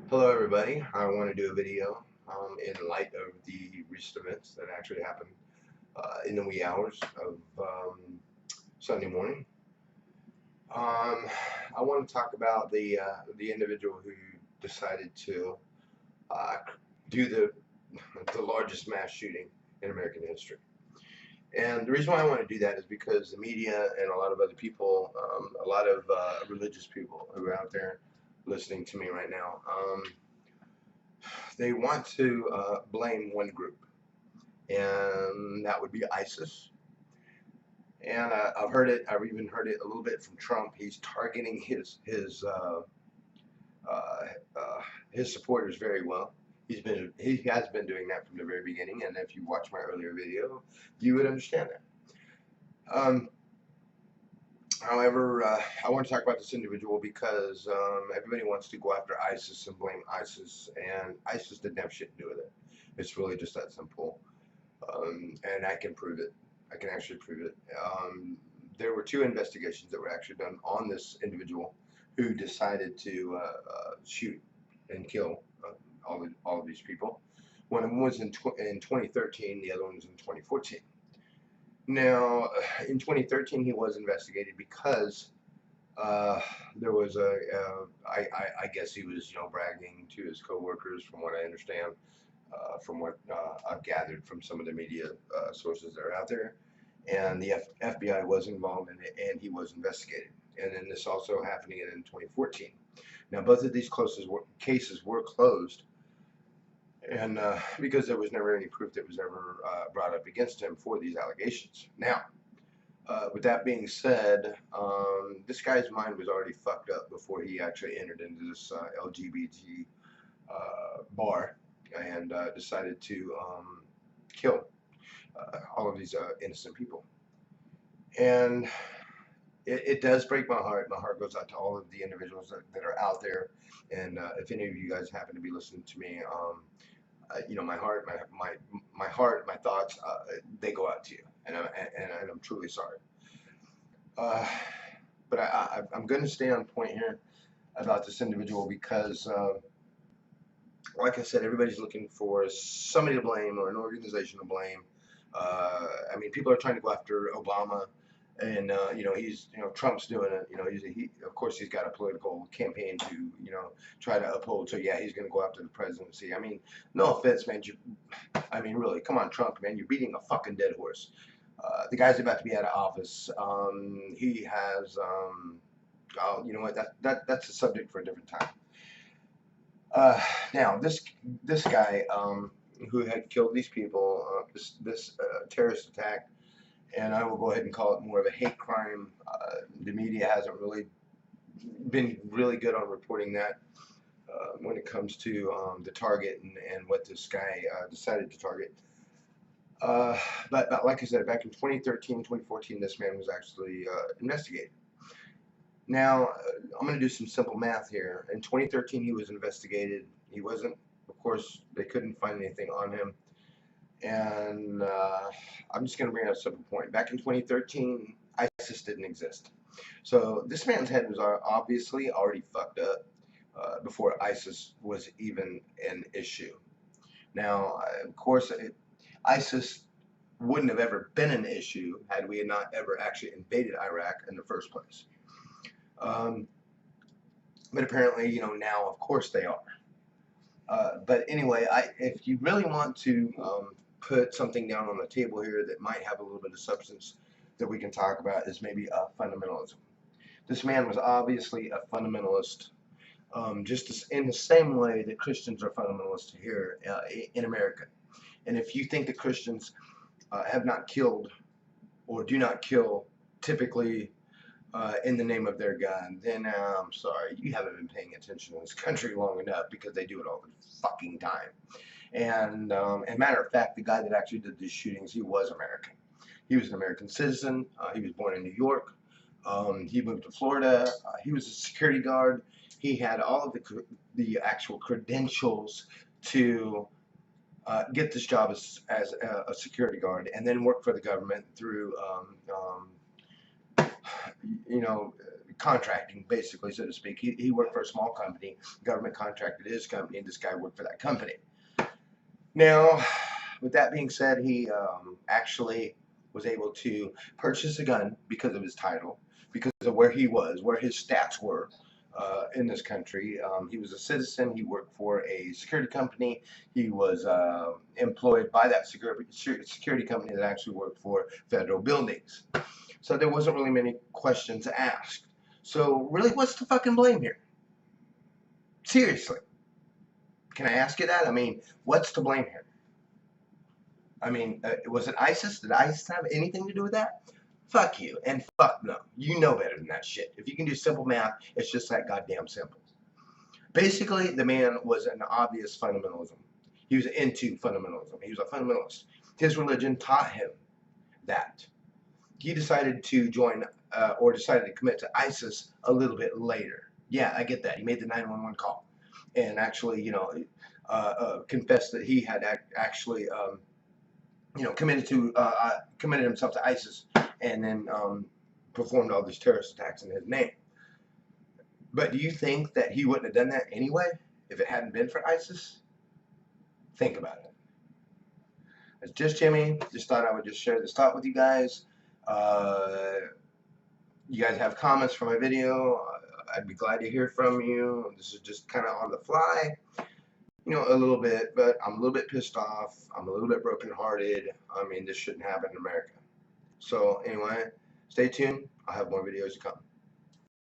Hello everybody, I want to do a video in light of the recent events that actually happened in the wee hours of Sunday morning. I want to talk about the individual who decided to uh, do the largest mass shooting in American history. And the reason why I want to do that is because the media and a lot of other people, a lot of religious people who are out there listening to me right now, they want to blame one group, and that would be ISIS. And I've heard it. I've even heard it a little bit from Trump. He's targeting uh, uh, his supporters very well. He has been doing that from the very beginning. And if you watch my earlier video, you would understand that. Um, However, I want to talk about this individual because everybody wants to go after ISIS and blame ISIS, and ISIS didn't have shit to do with it. It's really just that simple. And I can prove it. I can actually prove it. There were two investigations that were actually done on this individual who decided to shoot and kill all of these people. One of them was in 2013, the other one was in 2014. Now, in 2013, he was investigated because uh, there was I guess he was, bragging to his coworkers, from what I understand, from what I've gathered from some of the media sources that are out there. And the FBI was involved in it, and he was investigated. And then this also happened again in 2014. Now, both of these cases were closed, and because there was never any proof that was ever brought up against him for these allegations. Now, with that being said, this guy's mind was already fucked up before he actually entered into this LGBT bar and decided to kill all of these innocent people. And it does break my heart. My heart goes out to all of the individuals that are out there. And if any of you guys happen to be listening to me, my heart, my heart, my thoughts, they go out to you, and I'm truly sorry. Uh, but I'm going to stay on point here about this individual because, like I said, everybody's looking for somebody to blame or an organization to blame. I mean, people are trying to go after Obama, and Trump's doing it. Of course he's got a political campaign to try to uphold. So yeah, he's going to go after the presidency. I mean, no offense, man. I mean, really, come on, Trump, man, you're beating a fucking dead horse. The guy's about to be out of office. He has. Oh, you know what? That's a subject for a different time. Now, this guy who had killed these people, this terrorist attack, and I will go ahead and call it more of a hate crime. The media hasn't really been really good on reporting that when it comes to the target and what this guy decided to target. Uh, but like I said, back in 2013, 2014, this man was actually investigated. Now, I'm going to do some simple math here. In 2013, he was investigated. He wasn't, of course, they couldn't find anything on him. And I'm just going to bring out a simple point. Back in 2013, ISIS didn't exist. So this man's head was obviously already fucked up before ISIS was even an issue. Now, of course, ISIS wouldn't have ever been an issue had we not ever actually invaded Iraq in the first place. Um, but apparently, now of course they are. But anyway, if you really want to put something down on the table here that might have a little bit of substance that we can talk about, is maybe fundamentalism. This man was obviously a fundamentalist, just in the same way that Christians are fundamentalists here in America. And if you think that Christians have not killed or do not kill typically in the name of their God, then I'm sorry, you haven't been paying attention in this country long enough, because they do it all the fucking time. And matter of fact, the guy that actually did these shootings, he was American. He was an American citizen. He was born in New York. He moved to Florida. He was a security guard. He had all of the actual credentials to get this job as a security guard, and then work for the government through you know, contracting, basically, so to speak. He worked for a small company, government contracted his company, and this guy worked for that company. Now, with that being said, he actually was able to purchase a gun because of his title, because of where he was, where his stats were in this country. He was a citizen. He worked for a security company. He was employed by that security company that actually worked for federal buildings. So there wasn't really many questions asked. So really, what's the fucking blame here? Seriously. Can I ask you that? I mean, what's to blame here? I mean, was it ISIS? Did ISIS have anything to do with that? Fuck you, and fuck no. You know better than that shit. If you can do simple math, it's just that goddamn simple. Basically, the man was an obvious fundamentalism. He was into fundamentalism. He was a fundamentalist. His religion taught him that. He decided to join or decided to commit to ISIS a little bit later. Yeah, I get that. He made the 911 call and actually, confessed that he had actually, committed himself to ISIS and then performed all these terrorist attacks in his name. But do you think that he wouldn't have done that anyway if it hadn't been for ISIS? Think about it. It's just Jimmy. Just thought I would just share this thought with you guys. You guys have comments for my video, I'd be glad to hear from you. This is just kind of on the fly, a little bit, but I'm a little bit pissed off. I'm a little bit brokenhearted. I mean, this shouldn't happen in America. So anyway, stay tuned. I'll have more videos to come.